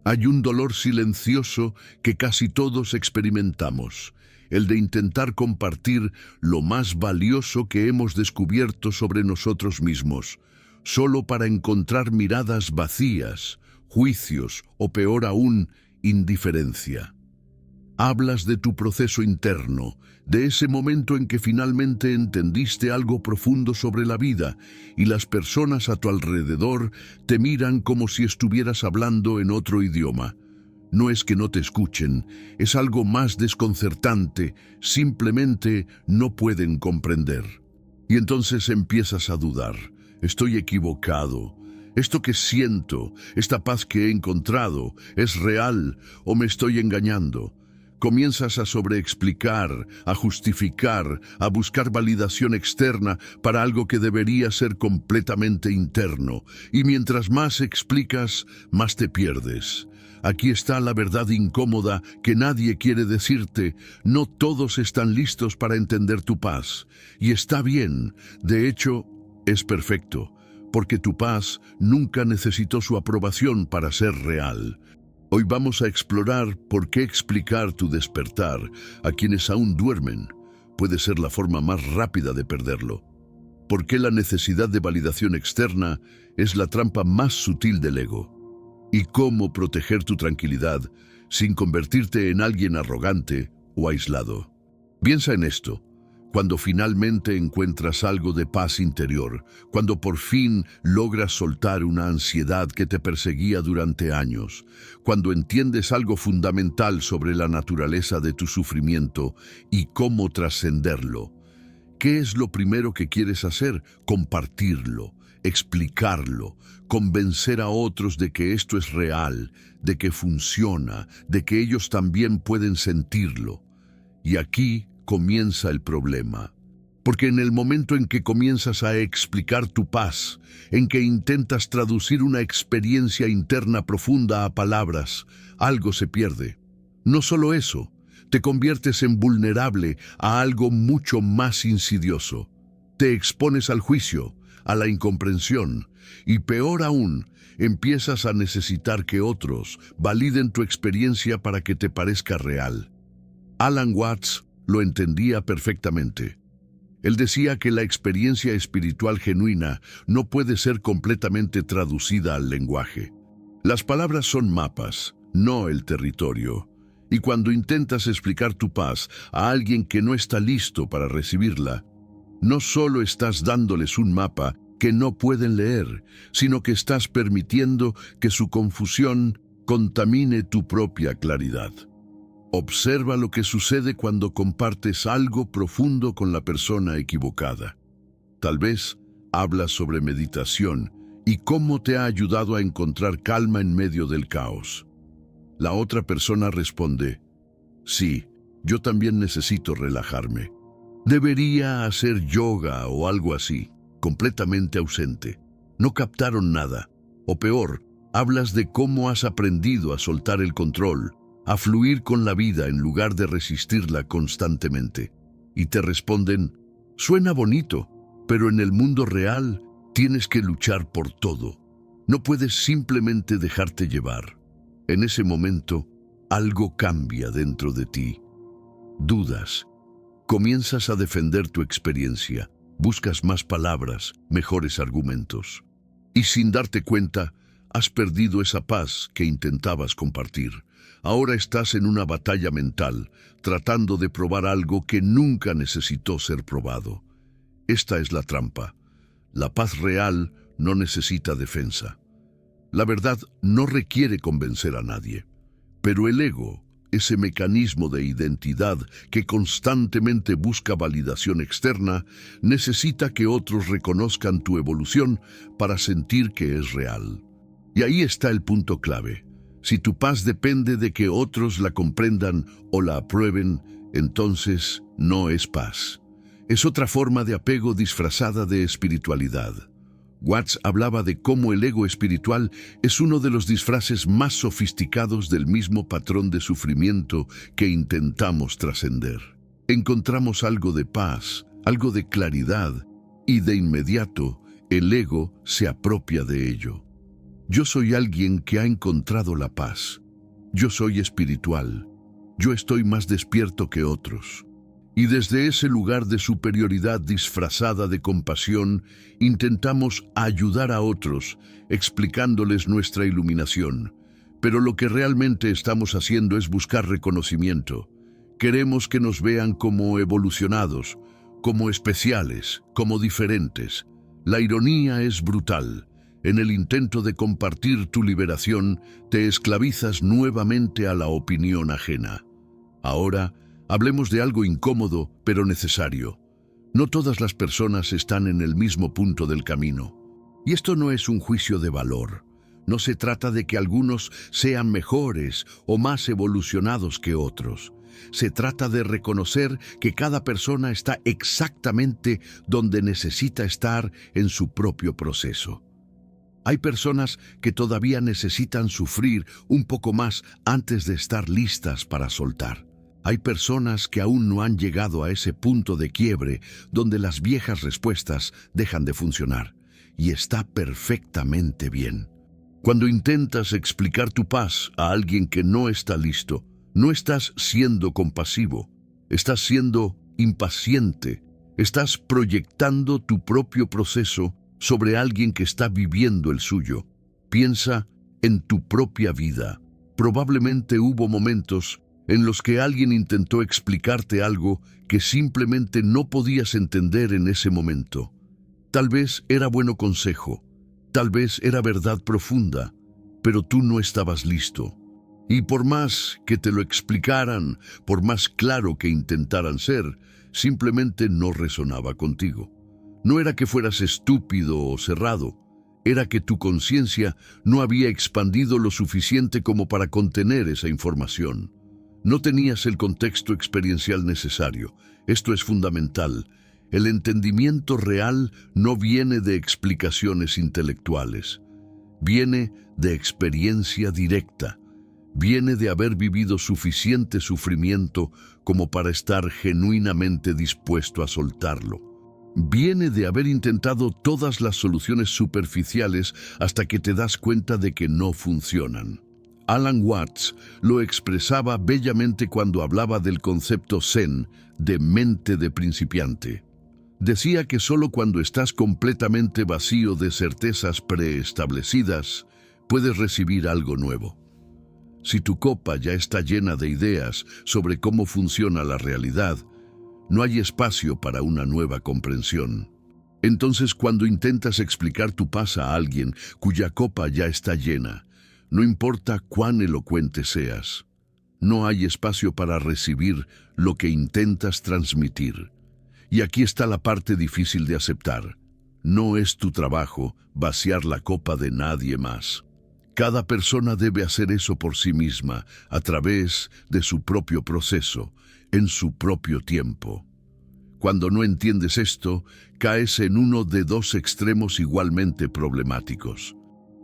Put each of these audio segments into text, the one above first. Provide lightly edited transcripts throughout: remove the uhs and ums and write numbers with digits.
Hay un dolor silencioso que casi todos experimentamos, el de intentar compartir lo más valioso que hemos descubierto sobre nosotros mismos, solo para encontrar miradas vacías, juicios o peor aún, indiferencia. Hablas de tu proceso interno, de ese momento en que finalmente entendiste algo profundo sobre la vida y las personas a tu alrededor te miran como si estuvieras hablando en otro idioma. No es que no te escuchen, es algo más desconcertante, simplemente no pueden comprender. Y entonces empiezas a dudar. ¿Estoy equivocado? ¿Esto que siento, esta paz que he encontrado, es real o me estoy engañando? Comienzas a sobreexplicar, a justificar, a buscar validación externa para algo que debería ser completamente interno. Y mientras más explicas, más te pierdes. Aquí está la verdad incómoda que nadie quiere decirte. No todos están listos para entender tu paz. Y está bien, de hecho, es perfecto, porque tu paz nunca necesitó su aprobación para ser real. Hoy vamos a explorar por qué explicar tu despertar a quienes aún duermen puede ser la forma más rápida de perderlo. Por qué la necesidad de validación externa es la trampa más sutil del ego. Y cómo proteger tu tranquilidad sin convertirte en alguien arrogante o aislado. Piensa en esto. Cuando finalmente encuentras algo de paz interior, cuando por fin logras soltar una ansiedad que te perseguía durante años, cuando entiendes algo fundamental sobre la naturaleza de tu sufrimiento y cómo trascenderlo, ¿qué es lo primero que quieres hacer? Compartirlo, explicarlo, convencer a otros de que esto es real, de que funciona, de que ellos también pueden sentirlo. Y aquí comienza el problema. Porque en el momento en que comienzas a explicar tu paz, en que intentas traducir una experiencia interna profunda a palabras, algo se pierde. No solo eso, te conviertes en vulnerable a algo mucho más insidioso. Te expones al juicio, a la incomprensión, y peor aún, empiezas a necesitar que otros validen tu experiencia para que te parezca real. Alan Watts lo entendía perfectamente. Él decía que la experiencia espiritual genuina no puede ser completamente traducida al lenguaje. Las palabras son mapas, no el territorio. Y cuando intentas explicar tu paz a alguien que no está listo para recibirla, no solo estás dándoles un mapa que no pueden leer, sino que estás permitiendo que su confusión contamine tu propia claridad. Observa lo que sucede cuando compartes algo profundo con la persona equivocada. Tal vez hablas sobre meditación y cómo te ha ayudado a encontrar calma en medio del caos. La otra persona responde, sí, yo también necesito relajarme. Debería hacer yoga o algo así, completamente ausente. No captaron nada. O peor, hablas de cómo has aprendido a soltar el control, a fluir con la vida en lugar de resistirla constantemente. Y te responden, suena bonito, pero en el mundo real tienes que luchar por todo. No puedes simplemente dejarte llevar. En ese momento, algo cambia dentro de ti. Dudas. Comienzas a defender tu experiencia. Buscas más palabras, mejores argumentos. Y sin darte cuenta, has perdido esa paz que intentabas compartir. Ahora estás en una batalla mental, tratando de probar algo que nunca necesitó ser probado. Esta es la trampa. La paz real no necesita defensa. La verdad no requiere convencer a nadie. Pero el ego, ese mecanismo de identidad que constantemente busca validación externa, necesita que otros reconozcan tu evolución para sentir que es real. Y ahí está el punto clave. Si tu paz depende de que otros la comprendan o la aprueben, entonces no es paz. Es otra forma de apego disfrazada de espiritualidad. Watts hablaba de cómo el ego espiritual es uno de los disfraces más sofisticados del mismo patrón de sufrimiento que intentamos trascender. Encontramos algo de paz, algo de claridad, y de inmediato el ego se apropia de ello. Yo soy alguien que ha encontrado la paz. Yo soy espiritual. Yo estoy más despierto que otros. Y desde ese lugar de superioridad disfrazada de compasión, intentamos ayudar a otros, explicándoles nuestra iluminación. Pero lo que realmente estamos haciendo es buscar reconocimiento. Queremos que nos vean como evolucionados, como especiales, como diferentes. La ironía es brutal. En el intento de compartir tu liberación, te esclavizas nuevamente a la opinión ajena. Ahora, hablemos de algo incómodo, pero necesario. No todas las personas están en el mismo punto del camino. Y esto no es un juicio de valor. No se trata de que algunos sean mejores o más evolucionados que otros. Se trata de reconocer que cada persona está exactamente donde necesita estar en su propio proceso. Hay personas que todavía necesitan sufrir un poco más antes de estar listas para soltar. Hay personas que aún no han llegado a ese punto de quiebre donde las viejas respuestas dejan de funcionar. Y está perfectamente bien. Cuando intentas explicar tu paz a alguien que no está listo, no estás siendo compasivo, estás siendo impaciente, estás proyectando tu propio proceso sobre alguien que está viviendo el suyo. Piensa en tu propia vida. Probablemente hubo momentos en los que alguien intentó explicarte algo que simplemente no podías entender en ese momento. Tal vez era bueno consejo, tal vez era verdad profunda, pero tú no estabas listo. Y por más que te lo explicaran, por más claro que intentaran ser, simplemente no resonaba contigo. No era que fueras estúpido o cerrado, era que tu conciencia no había expandido lo suficiente como para contener esa información. No tenías el contexto experiencial necesario. Esto es fundamental. El entendimiento real no viene de explicaciones intelectuales. Viene de experiencia directa. Viene de haber vivido suficiente sufrimiento como para estar genuinamente dispuesto a soltarlo. Viene de haber intentado todas las soluciones superficiales hasta que te das cuenta de que no funcionan. Alan Watts lo expresaba bellamente cuando hablaba del concepto Zen de mente de principiante. Decía que solo cuando estás completamente vacío de certezas preestablecidas, puedes recibir algo nuevo. Si tu copa ya está llena de ideas sobre cómo funciona la realidad, no hay espacio para una nueva comprensión. Entonces, cuando intentas explicar tu paz a alguien cuya copa ya está llena, no importa cuán elocuente seas, no hay espacio para recibir lo que intentas transmitir. Y aquí está la parte difícil de aceptar. No es tu trabajo vaciar la copa de nadie más. Cada persona debe hacer eso por sí misma, a través de su propio proceso, en su propio tiempo. Cuando no entiendes esto, caes en uno de dos extremos igualmente problemáticos.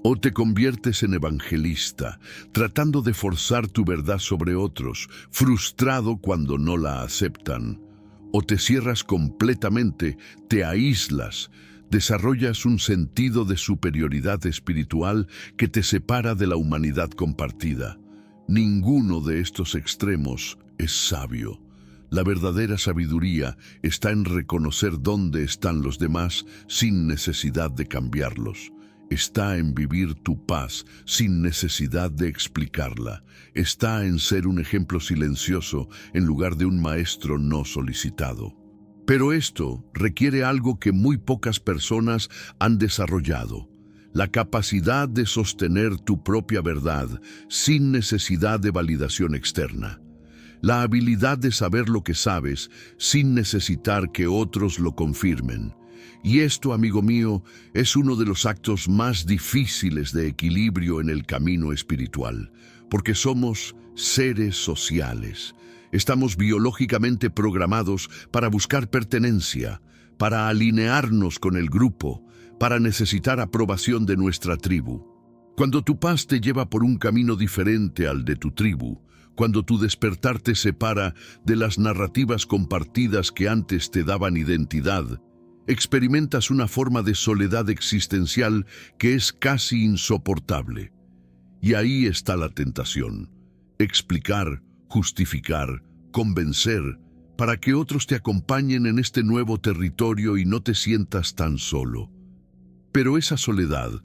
O te conviertes en evangelista, tratando de forzar tu verdad sobre otros, frustrado cuando no la aceptan. O te cierras completamente, te aíslas, desarrollas un sentido de superioridad espiritual que te separa de la humanidad compartida. Ninguno de estos extremos es sabio. La verdadera sabiduría está en reconocer dónde están los demás sin necesidad de cambiarlos. Está en vivir tu paz sin necesidad de explicarla. Está en ser un ejemplo silencioso en lugar de un maestro no solicitado. Pero esto requiere algo que muy pocas personas han desarrollado: la capacidad de sostener tu propia verdad sin necesidad de validación externa. La habilidad de saber lo que sabes sin necesitar que otros lo confirmen. Y esto, amigo mío, es uno de los actos más difíciles de equilibrio en el camino espiritual, porque somos seres sociales. Estamos biológicamente programados para buscar pertenencia, para alinearnos con el grupo, para necesitar aprobación de nuestra tribu. Cuando tu paz te lleva por un camino diferente al de tu tribu, cuando tu despertar te separa de las narrativas compartidas que antes te daban identidad, experimentas una forma de soledad existencial que es casi insoportable. Y ahí está la tentación: explicar, justificar, convencer, para que otros te acompañen en este nuevo territorio y no te sientas tan solo. Pero esa soledad,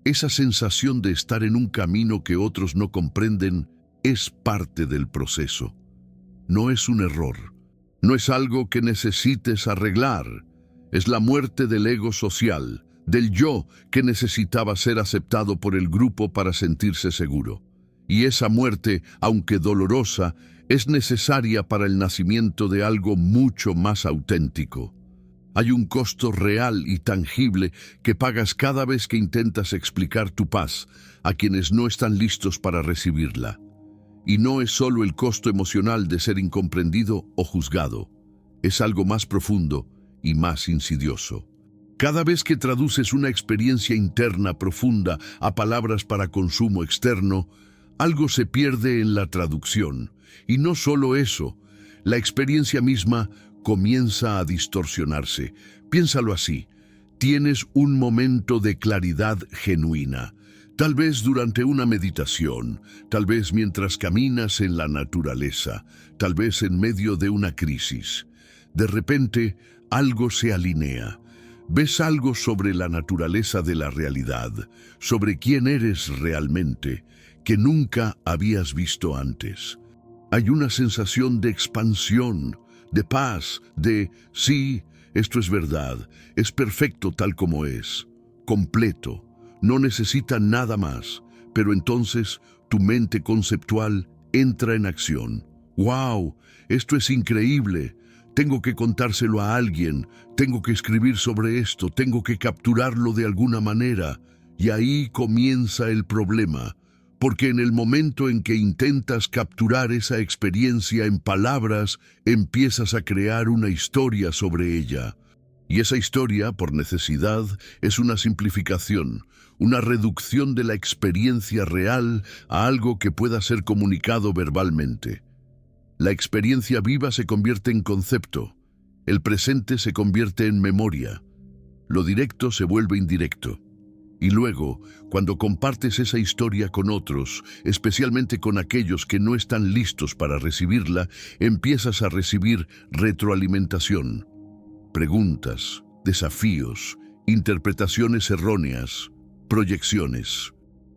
esa sensación de estar en un camino que otros no comprenden, es parte del proceso. No es un error, no es algo que necesites arreglar. Es la muerte del ego social, del yo que necesitaba ser aceptado por el grupo para sentirse seguro. Y esa muerte, aunque dolorosa, es necesaria para el nacimiento de algo mucho más auténtico. Hay un costo real y tangible que pagas cada vez que intentas explicar tu paz a quienes no están listos para recibirla. Y no es solo el costo emocional de ser incomprendido o juzgado, es algo más profundo y más insidioso. Cada vez que traduces una experiencia interna profunda a palabras para consumo externo, algo se pierde en la traducción. Y no solo eso, la experiencia misma comienza a distorsionarse. Piénsalo así: tienes un momento de claridad genuina, tal vez durante una meditación, tal vez mientras caminas en la naturaleza, tal vez en medio de una crisis. De repente, algo se alinea. Ves algo sobre la naturaleza de la realidad, sobre quién eres realmente, que nunca habías visto antes. Hay una sensación de expansión, de paz, de sí, esto es verdad, es perfecto tal como es, completo, no necesita nada más, pero entonces tu mente conceptual entra en acción. ¡Wow! Esto es increíble. Tengo que contárselo a alguien, tengo que escribir sobre esto, tengo que capturarlo de alguna manera. Y ahí comienza el problema, porque en el momento en que intentas capturar esa experiencia en palabras, empiezas a crear una historia sobre ella. Y esa historia, por necesidad, es una simplificación, una reducción de la experiencia real a algo que pueda ser comunicado verbalmente. La experiencia viva se convierte en concepto, el presente se convierte en memoria, lo directo se vuelve indirecto. Y luego, cuando compartes esa historia con otros, especialmente con aquellos que no están listos para recibirla, empiezas a recibir retroalimentación, preguntas, desafíos, interpretaciones erróneas, proyecciones.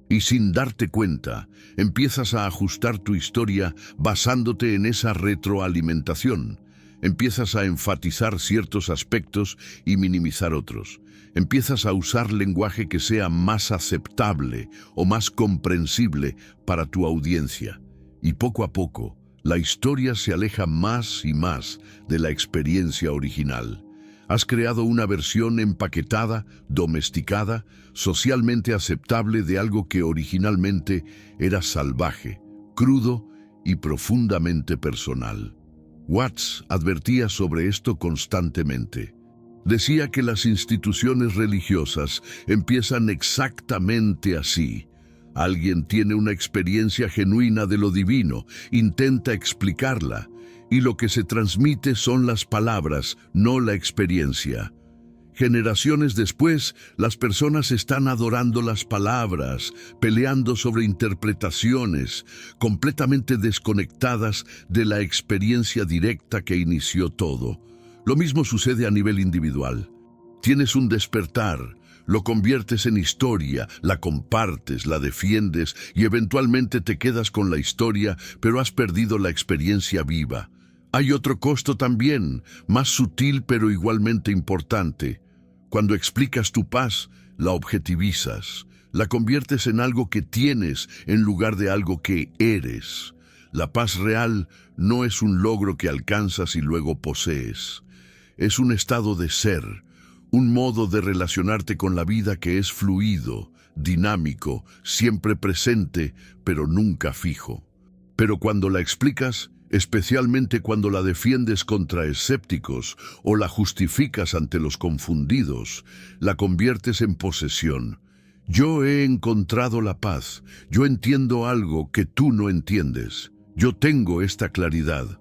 Y sin darte cuenta, empiezas a ajustar tu historia basándote en esa retroalimentación. Empiezas a enfatizar ciertos aspectos y minimizar otros. Empiezas a usar lenguaje que sea más aceptable o más comprensible para tu audiencia. Y poco a poco, la historia se aleja más y más de la experiencia original. Has creado una versión empaquetada, domesticada, socialmente aceptable de algo que originalmente era salvaje, crudo y profundamente personal. Watts advertía sobre esto constantemente. Decía que las instituciones religiosas empiezan exactamente así. Alguien tiene una experiencia genuina de lo divino, intenta explicarla, y lo que se transmite son las palabras, no la experiencia. Generaciones después, las personas están adorando las palabras, peleando sobre interpretaciones, completamente desconectadas de la experiencia directa que inició todo. Lo mismo sucede a nivel individual. Tienes un despertar, lo conviertes en historia, la compartes, la defiendes y eventualmente te quedas con la historia, pero has perdido la experiencia viva. Hay otro costo también, más sutil pero igualmente importante. Cuando explicas tu paz, la objetivizas, la conviertes en algo que tienes en lugar de algo que eres. La paz real no es un logro que alcanzas y luego posees. Es un estado de ser, un modo de relacionarte con la vida que es fluido, dinámico, siempre presente, pero nunca fijo. Pero cuando la explicas, especialmente cuando la defiendes contra escépticos o la justificas ante los confundidos, la conviertes en posesión. Yo he encontrado la paz, yo entiendo algo que tú no entiendes, yo tengo esta claridad.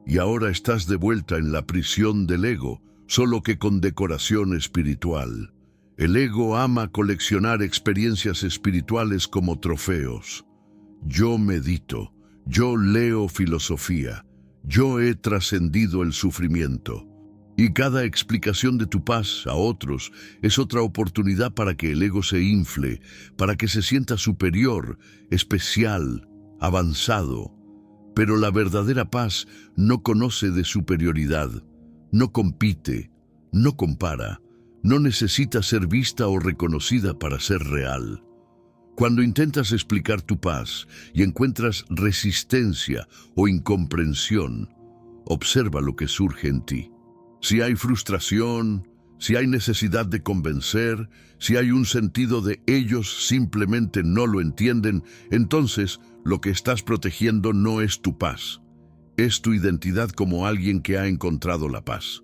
Y ahora estás de vuelta en la prisión del ego, solo que con decoración espiritual. El ego ama coleccionar experiencias espirituales como trofeos. Yo medito, yo leo filosofía, yo he trascendido el sufrimiento. Y cada explicación de tu paz a otros es otra oportunidad para que el ego se infle, para que se sienta superior, especial, avanzado. Pero la verdadera paz no conoce de superioridad, no compite, no compara, no necesita ser vista o reconocida para ser real. Cuando intentas explicar tu paz y encuentras resistencia o incomprensión, observa lo que surge en ti. Si hay frustración, si hay necesidad de convencer, si hay un sentido de ellos simplemente no lo entienden, entonces lo que estás protegiendo no es tu paz, es tu identidad como alguien que ha encontrado la paz.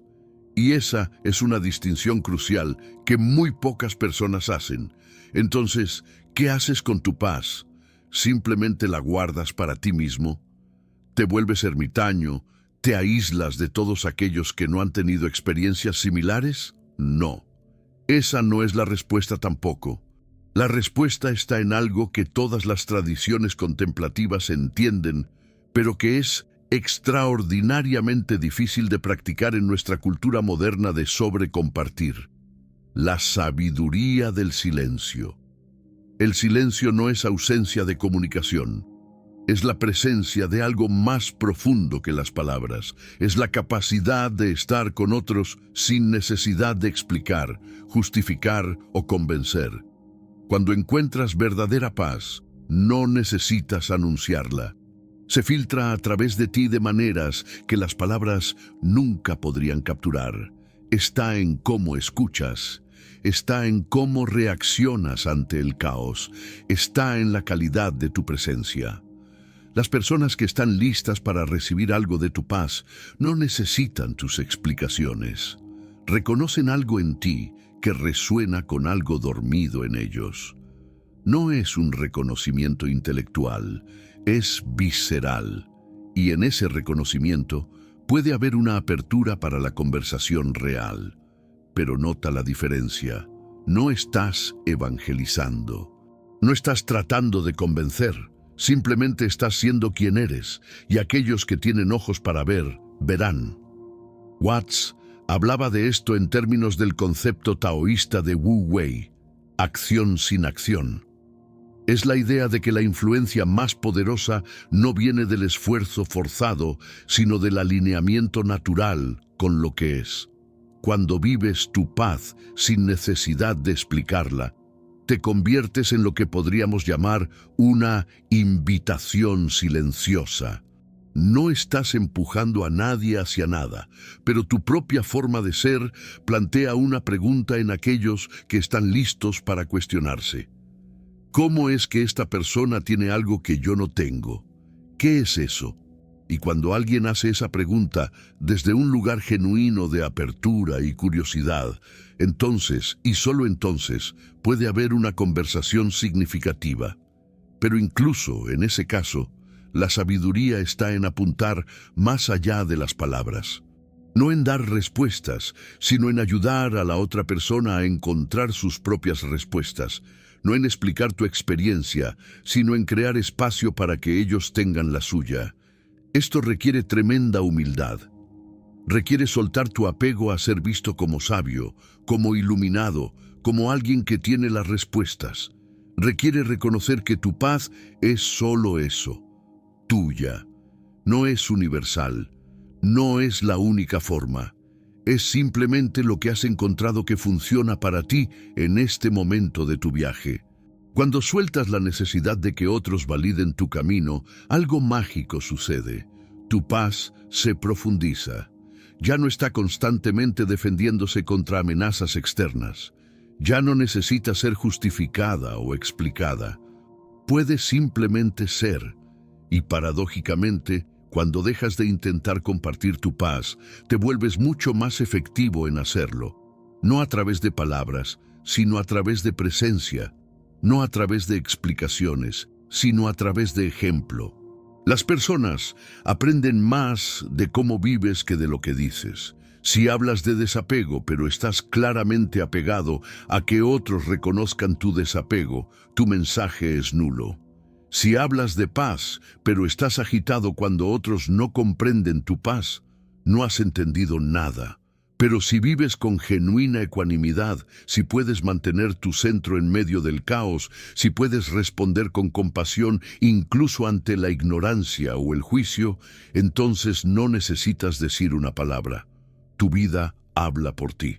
Y esa es una distinción crucial que muy pocas personas hacen. Entonces, ¿qué haces con tu paz? ¿Simplemente la guardas para ti mismo? ¿Te vuelves ermitaño? ¿Te aíslas de todos aquellos que no han tenido experiencias similares? No. Esa no es la respuesta tampoco. La respuesta está en algo que todas las tradiciones contemplativas entienden, pero que es extraordinariamente difícil de practicar en nuestra cultura moderna de sobrecompartir. La sabiduría del silencio. El silencio no es ausencia de comunicación. Es la presencia de algo más profundo que las palabras. Es la capacidad de estar con otros sin necesidad de explicar, justificar o convencer. Cuando encuentras verdadera paz, no necesitas anunciarla. Se filtra a través de ti de maneras que las palabras nunca podrían capturar. Está en cómo escuchas. Está en cómo reaccionas ante el caos. Está en la calidad de tu presencia. Las personas que están listas para recibir algo de tu paz no necesitan tus explicaciones. Reconocen algo en ti que resuena con algo dormido en ellos. No es un reconocimiento intelectual, es visceral. Y en ese reconocimiento puede haber una apertura para la conversación real. Pero nota la diferencia. No estás evangelizando. No estás tratando de convencer. Simplemente estás siendo quien eres, y aquellos que tienen ojos para ver, verán. Watts hablaba de esto en términos del concepto taoísta de Wu Wei, acción sin acción. Es la idea de que la influencia más poderosa no viene del esfuerzo forzado, sino del alineamiento natural con lo que es. Cuando vives tu paz sin necesidad de explicarla, te conviertes en lo que podríamos llamar una invitación silenciosa. No estás empujando a nadie hacia nada, pero tu propia forma de ser plantea una pregunta en aquellos que están listos para cuestionarse. ¿Cómo es que esta persona tiene algo que yo no tengo? ¿Qué es eso? Y cuando alguien hace esa pregunta desde un lugar genuino de apertura y curiosidad, entonces, y solo entonces, puede haber una conversación significativa. Pero incluso en ese caso, la sabiduría está en apuntar más allá de las palabras. No en dar respuestas, sino en ayudar a la otra persona a encontrar sus propias respuestas. No en explicar tu experiencia, sino en crear espacio para que ellos tengan la suya. Esto requiere tremenda humildad. Requiere soltar tu apego a ser visto como sabio, como iluminado, como alguien que tiene las respuestas. Requiere reconocer que tu paz es solo eso, tuya. No es universal, no es la única forma. Es simplemente lo que has encontrado que funciona para ti en este momento de tu viaje. Cuando sueltas la necesidad de que otros validen tu camino, algo mágico sucede. Tu paz se profundiza. Ya no está constantemente defendiéndose contra amenazas externas. Ya no necesita ser justificada o explicada. Puede simplemente ser. Y paradójicamente, cuando dejas de intentar compartir tu paz, te vuelves mucho más efectivo en hacerlo. No a través de palabras, sino a través de presencia. No a través de explicaciones, sino a través de ejemplo. Las personas aprenden más de cómo vives que de lo que dices. Si hablas de desapego, pero estás claramente apegado a que otros reconozcan tu desapego, tu mensaje es nulo. Si hablas de paz, pero estás agitado cuando otros no comprenden tu paz, no has entendido nada. Pero si vives con genuina ecuanimidad, si puedes mantener tu centro en medio del caos, si puedes responder con compasión incluso ante la ignorancia o el juicio, entonces no necesitas decir una palabra. Tu vida habla por ti.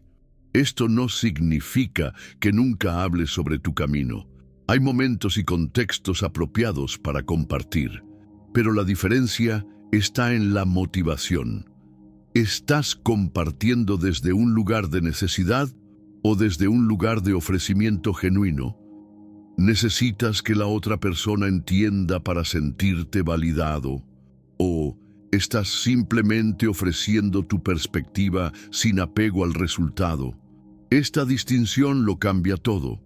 Esto no significa que nunca hables sobre tu camino. Hay momentos y contextos apropiados para compartir, pero la diferencia está en la motivación. ¿Estás compartiendo desde un lugar de necesidad o desde un lugar de ofrecimiento genuino? ¿Necesitas que la otra persona entienda para sentirte validado? ¿O estás simplemente ofreciendo tu perspectiva sin apego al resultado? Esta distinción lo cambia todo.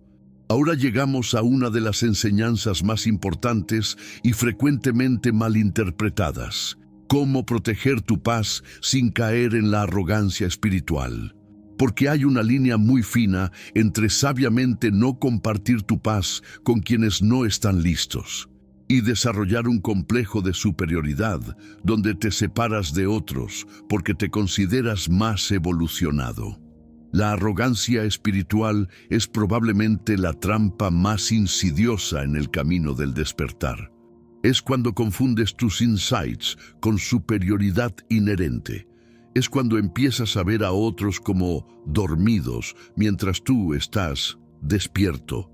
Ahora llegamos a una de las enseñanzas más importantes y frecuentemente malinterpretadas: cómo proteger tu paz sin caer en la arrogancia espiritual. Porque hay una línea muy fina entre sabiamente no compartir tu paz con quienes no están listos y desarrollar un complejo de superioridad donde te separas de otros porque te consideras más evolucionado. La arrogancia espiritual es probablemente la trampa más insidiosa en el camino del despertar. Es cuando confundes tus insights con superioridad inherente. Es cuando empiezas a ver a otros como dormidos mientras tú estás despierto.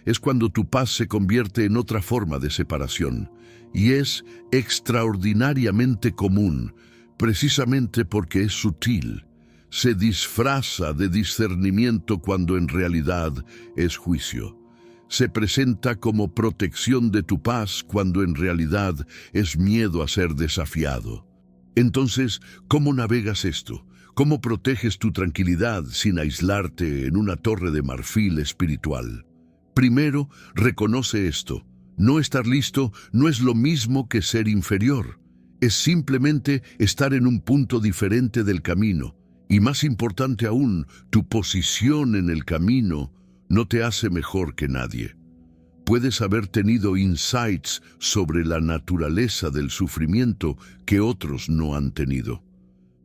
Es cuando tu paz se convierte en otra forma de separación. Y es extraordinariamente común, precisamente porque es sutil. Se disfraza de discernimiento cuando en realidad es juicio. Se presenta como protección de tu paz cuando en realidad es miedo a ser desafiado. Entonces, ¿cómo navegas esto? ¿Cómo proteges tu tranquilidad sin aislarte en una torre de marfil espiritual? Primero, reconoce esto. No estar listo no es lo mismo que ser inferior. Es simplemente estar en un punto diferente del camino. Y más importante aún, tu posición en el camino no te hace mejor que nadie. Puedes haber tenido insights sobre la naturaleza del sufrimiento que otros no han tenido.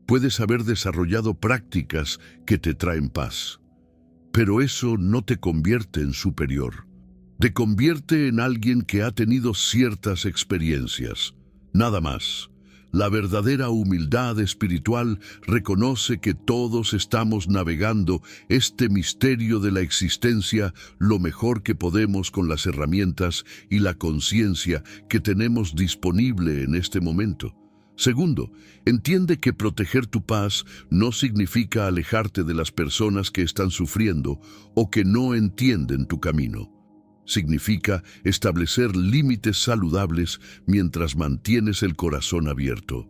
Puedes haber desarrollado prácticas que te traen paz. Pero eso no te convierte en superior. Te convierte en alguien que ha tenido ciertas experiencias. Nada más. La verdadera humildad espiritual reconoce que todos estamos navegando este misterio de la existencia lo mejor que podemos con las herramientas y la conciencia que tenemos disponible en este momento. Segundo, entiende que proteger tu paz no significa alejarte de las personas que están sufriendo o que no entienden tu camino. Significa establecer límites saludables mientras mantienes el corazón abierto.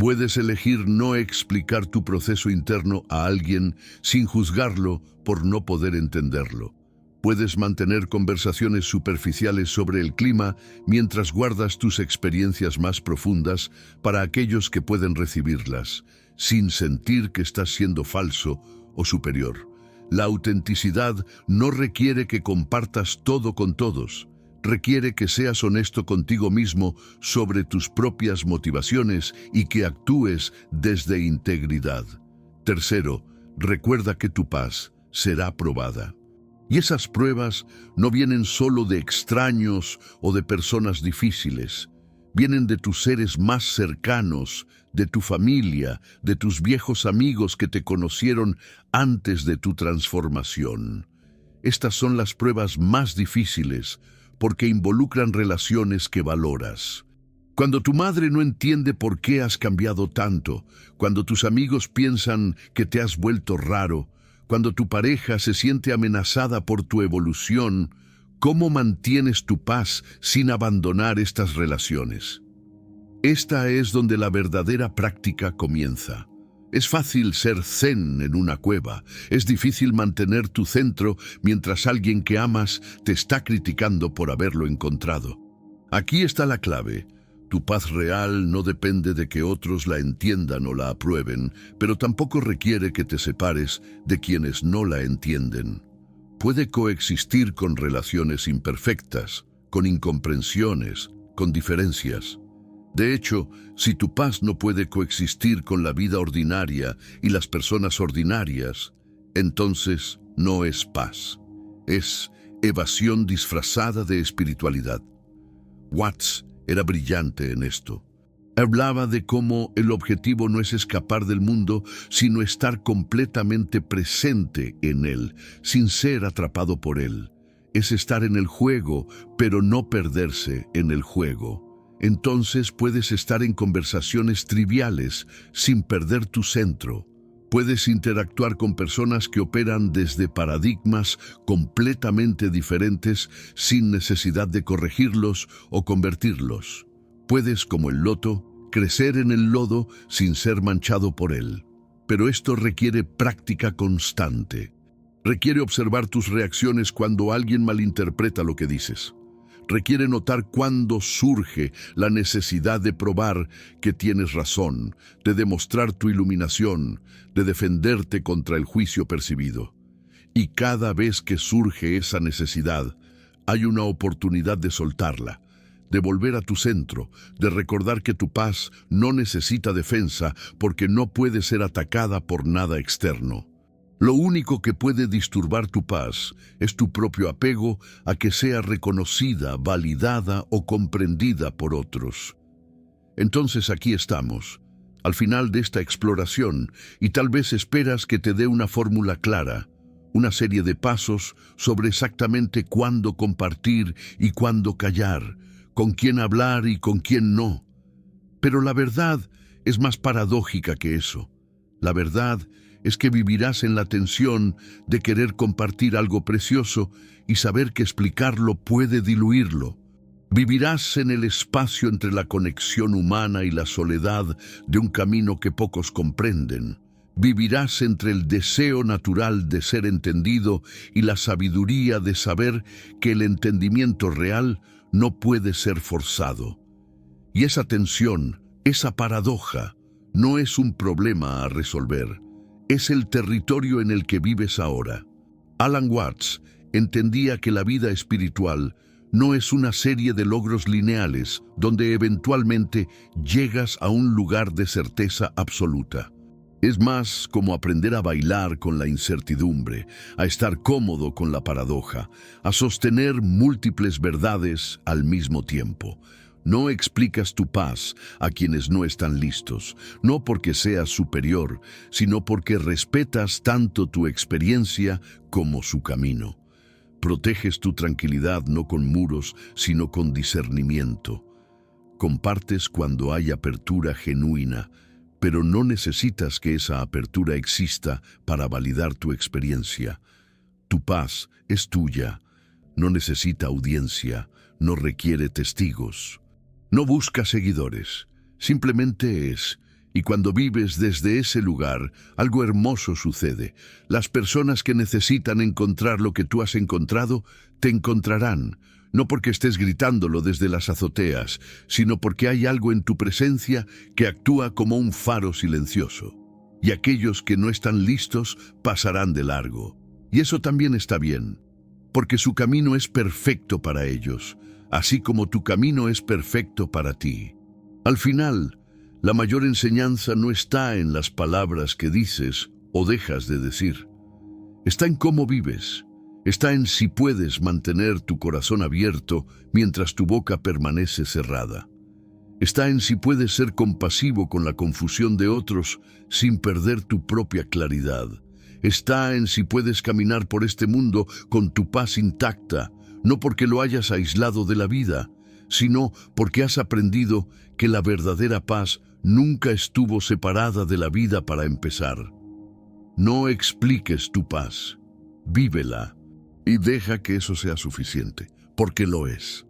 Puedes elegir no explicar tu proceso interno a alguien sin juzgarlo por no poder entenderlo. Puedes mantener conversaciones superficiales sobre el clima mientras guardas tus experiencias más profundas para aquellos que pueden recibirlas, sin sentir que estás siendo falso o superior. La autenticidad no requiere que compartas todo con todos. Requiere que seas honesto contigo mismo sobre tus propias motivaciones y que actúes desde integridad. Tercero, recuerda que tu paz será probada. Y esas pruebas no vienen solo de extraños o de personas difíciles. Vienen de tus seres más cercanos, de tu familia, de tus viejos amigos que te conocieron antes de tu transformación. Estas son las pruebas más difíciles porque involucran relaciones que valoras. Cuando tu madre no entiende por qué has cambiado tanto, cuando tus amigos piensan que te has vuelto raro, cuando tu pareja se siente amenazada por tu evolución, ¿cómo mantienes tu paz sin abandonar estas relaciones? Esta es donde la verdadera práctica comienza. Es fácil ser zen en una cueva. Es difícil mantener tu centro mientras alguien que amas te está criticando por haberlo encontrado. Aquí está la clave. Tu paz real no depende de que otros la entiendan o la aprueben, pero tampoco requiere que te separes de quienes no la entienden. Puede coexistir con relaciones imperfectas, con incomprensiones, con diferencias. De hecho, si tu paz no puede coexistir con la vida ordinaria y las personas ordinarias, entonces no es paz. Es evasión disfrazada de espiritualidad. Watts era brillante en esto. Hablaba de cómo el objetivo no es escapar del mundo, sino estar completamente presente en él, sin ser atrapado por él. Es estar en el juego, pero no perderse en el juego. Entonces puedes estar en conversaciones triviales, sin perder tu centro. Puedes interactuar con personas que operan desde paradigmas completamente diferentes, sin necesidad de corregirlos o convertirlos. Puedes, como el loto, crecer en el lodo sin ser manchado por él. Pero esto requiere práctica constante. Requiere observar tus reacciones cuando alguien malinterpreta lo que dices. Requiere notar cuándo surge la necesidad de probar que tienes razón, de demostrar tu iluminación, de defenderte contra el juicio percibido. Y cada vez que surge esa necesidad, hay una oportunidad de soltarla, de volver a tu centro, de recordar que tu paz no necesita defensa porque no puede ser atacada por nada externo. Lo único que puede disturbar tu paz es tu propio apego a que sea reconocida, validada o comprendida por otros. Entonces aquí estamos, al final de esta exploración, y tal vez esperas que te dé una fórmula clara, una serie de pasos sobre exactamente cuándo compartir y cuándo callar, con quién hablar y con quién no. Pero la verdad es más paradójica que eso. La verdad es que vivirás en la tensión de querer compartir algo precioso y saber que explicarlo puede diluirlo. Vivirás en el espacio entre la conexión humana y la soledad de un camino que pocos comprenden. Vivirás entre el deseo natural de ser entendido y la sabiduría de saber que el entendimiento real no puede ser forzado. Y esa tensión, esa paradoja, no es un problema a resolver. Es el territorio en el que vives ahora. Alan Watts entendía que la vida espiritual no es una serie de logros lineales donde eventualmente llegas a un lugar de certeza absoluta. Es más como aprender a bailar con la incertidumbre, a estar cómodo con la paradoja, a sostener múltiples verdades al mismo tiempo. No explicas tu paz a quienes no están listos, no porque seas superior, sino porque respetas tanto tu experiencia como su camino. Proteges tu tranquilidad no con muros, sino con discernimiento. Compartes cuando hay apertura genuina, pero no necesitas que esa apertura exista para validar tu experiencia. Tu paz es tuya, no necesita audiencia, no requiere testigos. No busca seguidores, simplemente es. Y cuando vives desde ese lugar, algo hermoso sucede. Las personas que necesitan encontrar lo que tú has encontrado, te encontrarán. No porque estés gritándolo desde las azoteas, sino porque hay algo en tu presencia que actúa como un faro silencioso. Y aquellos que no están listos pasarán de largo. Y eso también está bien, porque su camino es perfecto para ellos, así como tu camino es perfecto para ti. Al final, la mayor enseñanza no está en las palabras que dices o dejas de decir. Está en cómo vives. Está en si puedes mantener tu corazón abierto mientras tu boca permanece cerrada. Está en si puedes ser compasivo con la confusión de otros sin perder tu propia claridad. Está en si puedes caminar por este mundo con tu paz intacta, no porque lo hayas aislado de la vida, sino porque has aprendido que la verdadera paz nunca estuvo separada de la vida para empezar. No expliques tu paz, vívela y deja que eso sea suficiente, porque lo es.